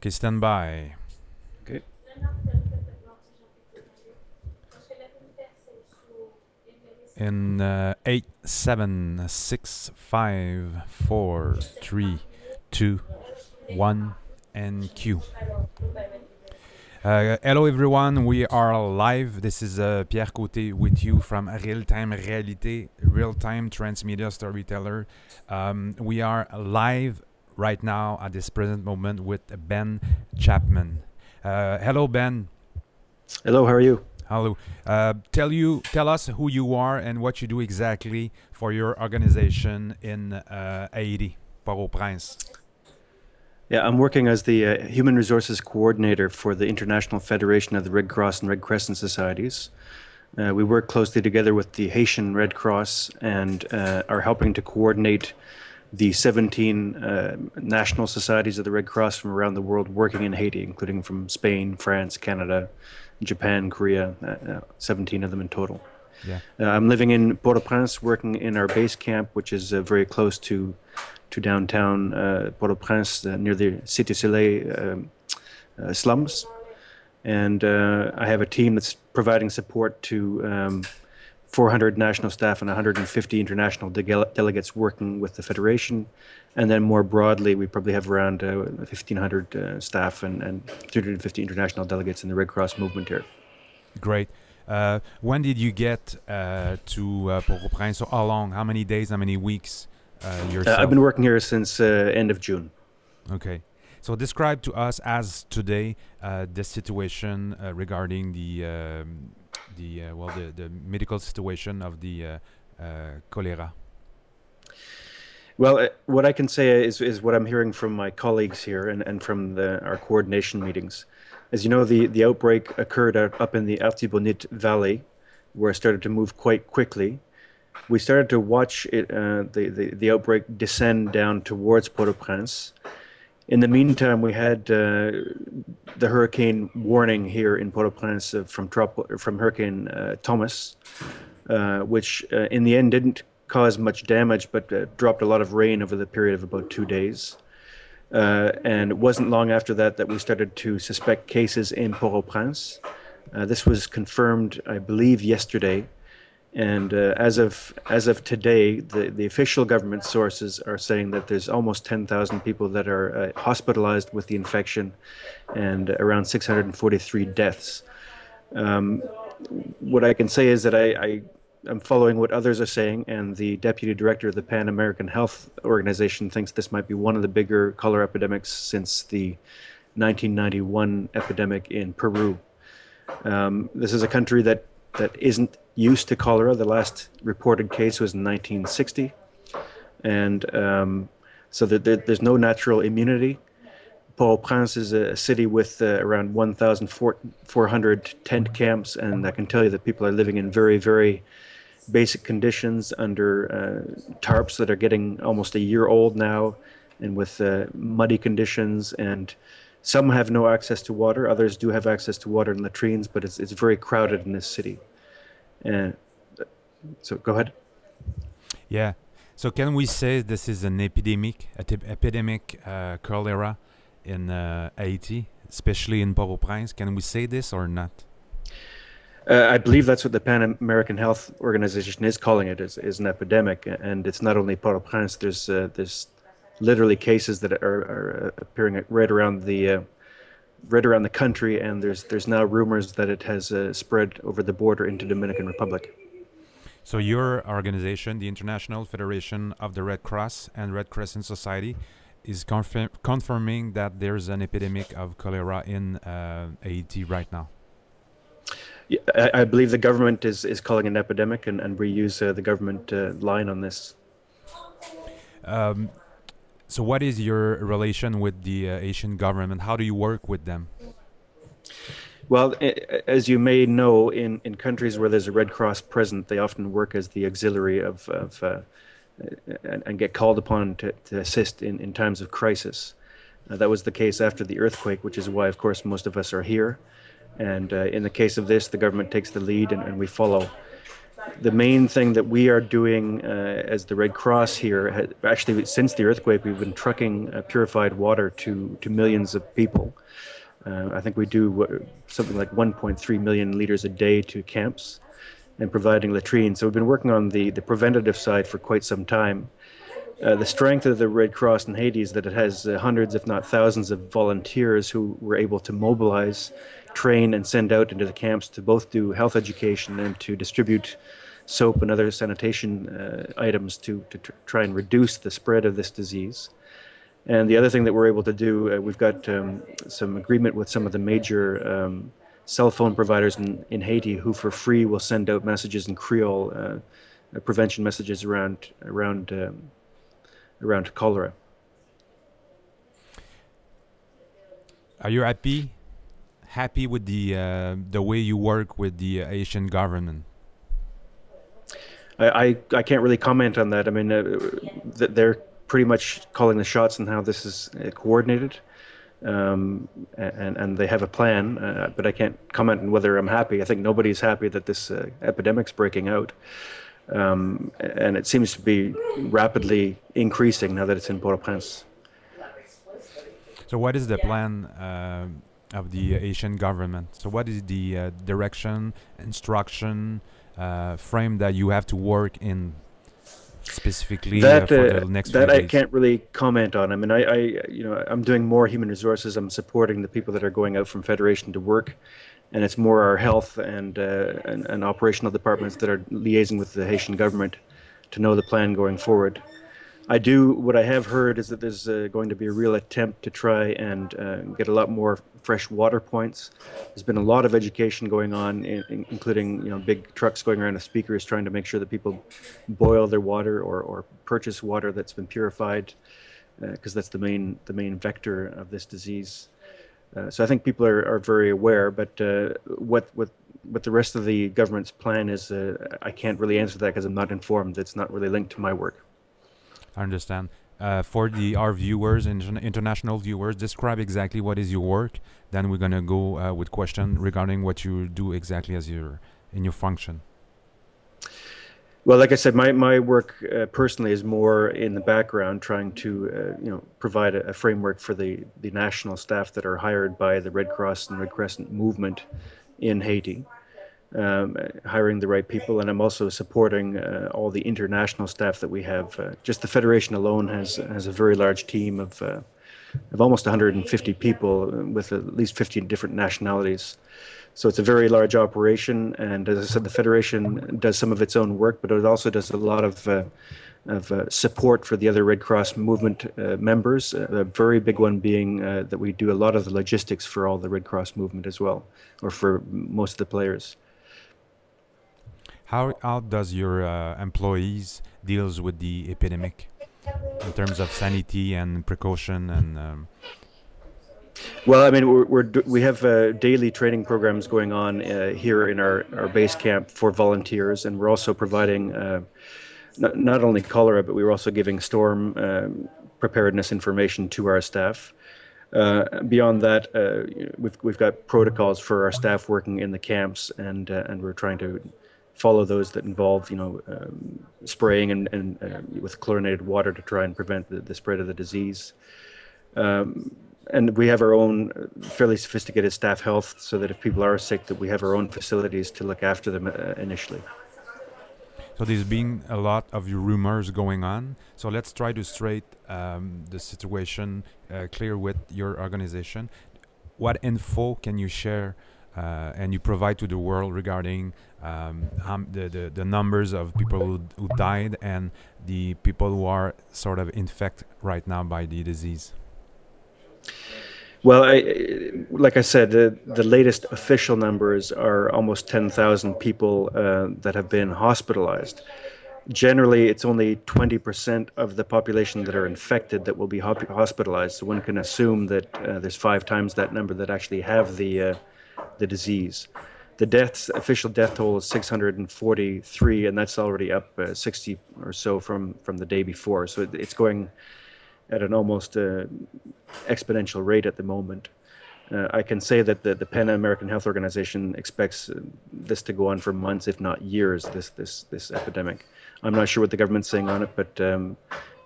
Okay, stand by. Okay. In 8, 7, 6, 5, 4, 3, 2, 1, and Q. Hello everyone, we are live. This is Pierre Côté with you from Real Time Réalité, Real Time Transmedia Storyteller. We are live right now at this present moment with Ben Chapman. Hello Ben. Hello, how are you? Hello. Tell us who you are and what you do exactly for your organization in Haiti, Port-au-Prince. Yeah, I'm working as the Human Resources Coordinator for the International Federation of the Red Cross and Red Crescent Societies. We work closely together with the Haitian Red Cross and are helping to coordinate the 17 national societies of the Red Cross from around the world working in Haiti, including from Spain, France, Canada, Japan, Korea, 17 of them in total. Yeah. I'm living in Port-au-Prince, working in our base camp, which is very close to downtown Port-au-Prince, near the Cité Soleil slums. And I have a team that's providing support to 400 national staff and 150 international delegates working with the Federation. And then more broadly, we probably have around 1,500 staff and 350 international delegates in the Red Cross movement here. Great. When did you get to Port-au-Prince? So how long? How many days? How many weeks yourself? I've been working here since end of June. Okay. So describe to us as today the situation regarding the medical situation of the cholera. Well, what I can say is what I'm hearing from my colleagues here and from our coordination meetings. As you know, the outbreak occurred up in the Artibonite Valley, where it started to move quite quickly. We started to watch it, the outbreak descend down towards Port-au-Prince. In the meantime, we had the hurricane warning here in Port-au-Prince from Hurricane Thomas, which in the end didn't cause much damage, but dropped a lot of rain over the period of about 2 days. And it wasn't long after that we started to suspect cases in Port-au-Prince. This was confirmed, I believe, yesterday. And as of today, the official government sources are saying that there's almost 10,000 people that are hospitalized with the infection and around 643 deaths. What I can say is that I'm following what others are saying, and the deputy director of the Pan American Health Organization thinks this might be one of the bigger cholera epidemics since the 1991 epidemic in Peru. This is a country that isn't used to cholera. The last reported case was in 1960, and so there's no natural immunity. Port-au-Prince is a city with around 1,400 tent camps, and I can tell you that people are living in very, very basic conditions under tarps that are getting almost a year old now, and with muddy conditions, and some have no access to water, others do have access to water in latrines, but it's very crowded in this city. So go ahead. Yeah. So can we say this is an epidemic cholera in Haiti, especially in Port-au-Prince? Can we say this or not? I believe that's what the Pan American Health Organization is calling it, is an epidemic, and it's not only Port-au-Prince. There's literally cases that are appearing right around the country, and there's now rumors that it has spread over the border into Dominican Republic. So your organization, the International Federation of the Red Cross and Red Crescent Society, is confirming that there's an epidemic of cholera in Haiti right now. Yeah, I believe the government is calling it an epidemic, and we use the government line on this. So what is your relation with the Haitian government? How do you work with them? Well, as you may know, in countries where there's a Red Cross present, they often work as the auxiliary and get called upon to assist in times of crisis. That was the case after the earthquake, which is why, of course, most of us are here. And in the case of this, the government takes the lead and we follow. The main thing that we are doing as the Red Cross here, actually since the earthquake, we've been trucking purified water to millions of people. I think we do something like 1.3 million liters a day to camps and providing latrines. So we've been working on the preventative side for quite some time. The strength of the Red Cross in Haiti is that it has hundreds, if not thousands, of volunteers who were able to mobilize, train, and send out into the camps to both do health education and to distribute soap and other sanitation items to try and reduce the spread of this disease. And the other thing that we're able to do, we've got some agreement with some of the major cell phone providers in Haiti who for free will send out messages in Creole, prevention messages around cholera. Are you happy with the way you work with the Haitian government? I can't really comment on that. I mean, they're pretty much calling the shots on how this is coordinated, and they have a plan. But I can't comment on whether I'm happy. I think nobody's happy that this epidemic's breaking out, and it seems to be rapidly increasing now that it's in Port-au-Prince. So, what is the plan of the Haitian government? So, what is the direction, instruction, frame that you have to work in specifically for the next few days? That I can't really comment on. I mean, I'm doing more human resources. I'm supporting the people that are going out from Federation to work, and it's more our health and operational departments that are liaising with the Haitian government to know the plan going forward. What I have heard is that there's going to be a real attempt to try and get a lot more fresh water points. There's been a lot of education going on, including big trucks going around with speakers trying to make sure that people boil their water or purchase water that's been purified, because that's the main vector of this disease. So I think people are very aware, but what the rest of the government's plan is, I can't really answer that because I'm not informed. It's not really linked to my work. I understand. For our viewers, international viewers, describe exactly what is your work. Then we're gonna go with question regarding what you do exactly as in your function. Well, like I said, my work personally is more in the background, trying to provide a framework for the national staff that are hired by the Red Cross and Red Crescent movement in Haiti. Hiring the right people, and I'm also supporting all the international staff that we have. Just the Federation alone has a very large team of almost 150 people with at least 50 different nationalities. So it's a very large operation, and as I said, the Federation does some of its own work, but it also does a lot of support for the other Red Cross movement members. A very big one being that we do a lot of the logistics for all the Red Cross movement as well, or for most of the players. How does your employees deals with the epidemic in terms of sanity and precaution and? Well, I mean, we have daily training programs going on here in our base camp for volunteers, and we're also providing not only cholera, but we're also giving storm preparedness information to our staff. Beyond that, we've got protocols for our staff working in the camps, and we're trying to follow those that involve, spraying and with chlorinated water to try and prevent the spread of the disease. And we have our own fairly sophisticated staff health, so that if people are sick, that we have our own facilities to look after them initially. So there's been a lot of rumors going on. So let's try to straight the situation clear with your organization. What info can you share and you provide to the world regarding the numbers of people who died and the people who are sort of infected right now by the disease? Well, like I said, the latest official numbers are almost 10,000 people that have been hospitalized. Generally, it's only 20% of the population that are infected that will be hospitalized. So one can assume that there's 5 times that number that actually have the disease. The official death toll is 643, and that's already up 60 or so from the day before. So it's going at an almost exponential rate at the moment. I can say that the Pan American Health Organization expects this to go on for months, if not years. This epidemic. I'm not sure what the government's saying on it, but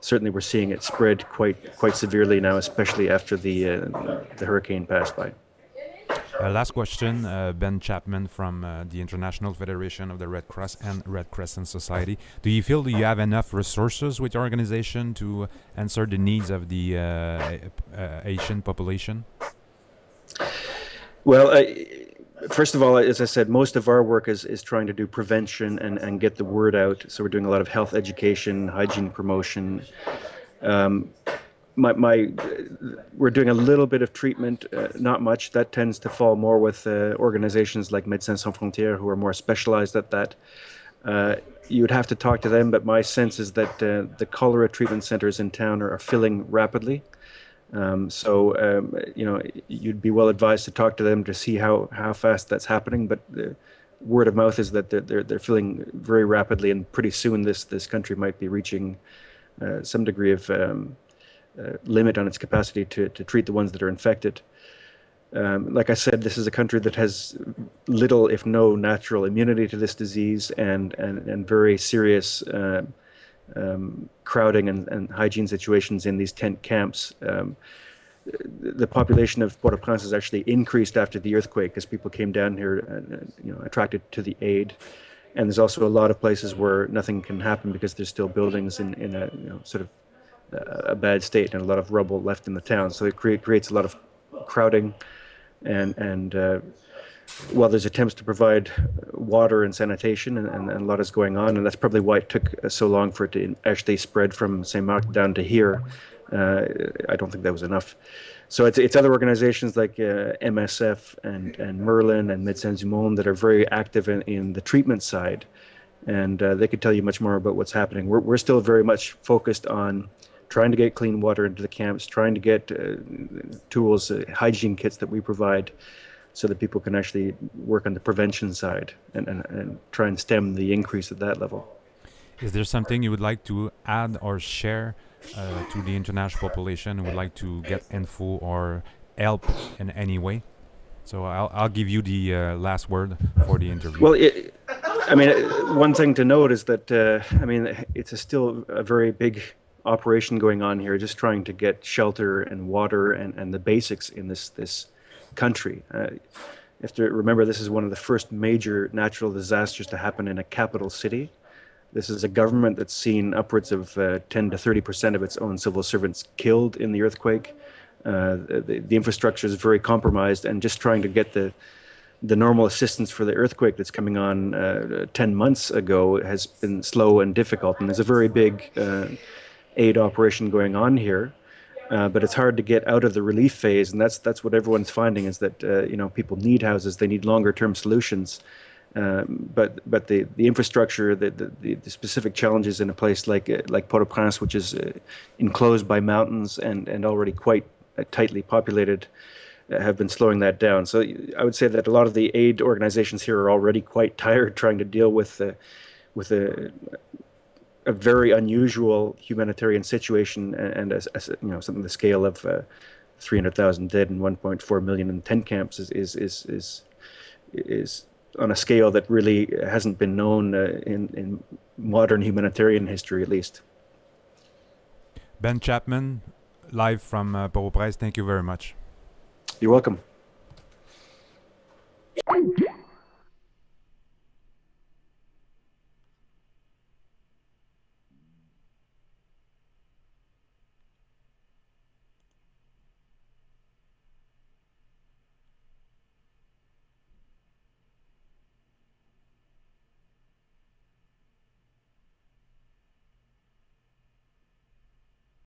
certainly we're seeing it spread quite severely now, especially after the hurricane passed by. Last question, Ben Chapman from the International Federation of the Red Cross and Red Crescent Society. Do you feel that you have enough resources with your organization to answer the needs of the Haitian population? Well, first of all, as I said, most of our work is trying to do prevention and get the word out. So we're doing a lot of health education, hygiene promotion. We're doing a little bit of treatment, not much. That tends to fall more with organizations like Médecins Sans Frontières, who are more specialized at that. You would have to talk to them, but my sense is that the cholera treatment centers in town are filling rapidly. You'd be well advised to talk to them to see how fast that's happening. But the word of mouth is that they're filling very rapidly, and pretty soon this country might be reaching some degree of limit on its capacity to treat the ones that are infected. Like I said, this is a country that has little, if no, natural immunity to this disease, and very serious crowding and hygiene situations in these tent camps. The population of Port-au-Prince has actually increased after the earthquake as people came down here, attracted to the aid. And there's also a lot of places where nothing can happen because there's still buildings in a sort of a bad state and a lot of rubble left in the town. So it creates a lot of crowding, and while there's attempts to provide water and sanitation, and a lot is going on, and that's probably why it took so long for it to actually spread from Saint-Marc down to here. I don't think that was enough. So it's other organizations like MSF and Merlin and Médecins du Monde that are very active in the treatment side, and they could tell you much more about what's happening. We're still very much focused on trying to get clean water into the camps, trying to get tools, hygiene kits that we provide, so that people can actually work on the prevention side and try and stem the increase at that level. Is there something you would like to add or share to the international population who would like to get info or help in any way? So I'll give you the last word for the interview. Well, one thing to note is that it's still a very big operation going on here, just trying to get shelter and water and the basics in this country. You have to remember, this is one of the first major natural disasters to happen in a capital city. This is a government that's seen upwards of 10 to 30% of its own civil servants killed in the earthquake. The infrastructure is very compromised, and just trying to get the normal assistance for the earthquake that's coming on 10 months ago has been slow and difficult. And there's a very big aid operation going on here. But it's hard to get out of the relief phase, and that's what everyone's finding, is that people need houses, they need longer-term solutions, but the infrastructure, the specific challenges in a place like Port-au-Prince, which is enclosed by mountains and already quite tightly populated, have been slowing that down. So I would say that a lot of the aid organizations here are already quite tired trying to deal with a very unusual humanitarian situation, and something the scale of 300,000 dead and 1.4 million in tent camps is on a scale that really hasn't been known in modern humanitarian history, at least. Ben Chapman, live from Port-au-Prince, thank you very much. You're welcome.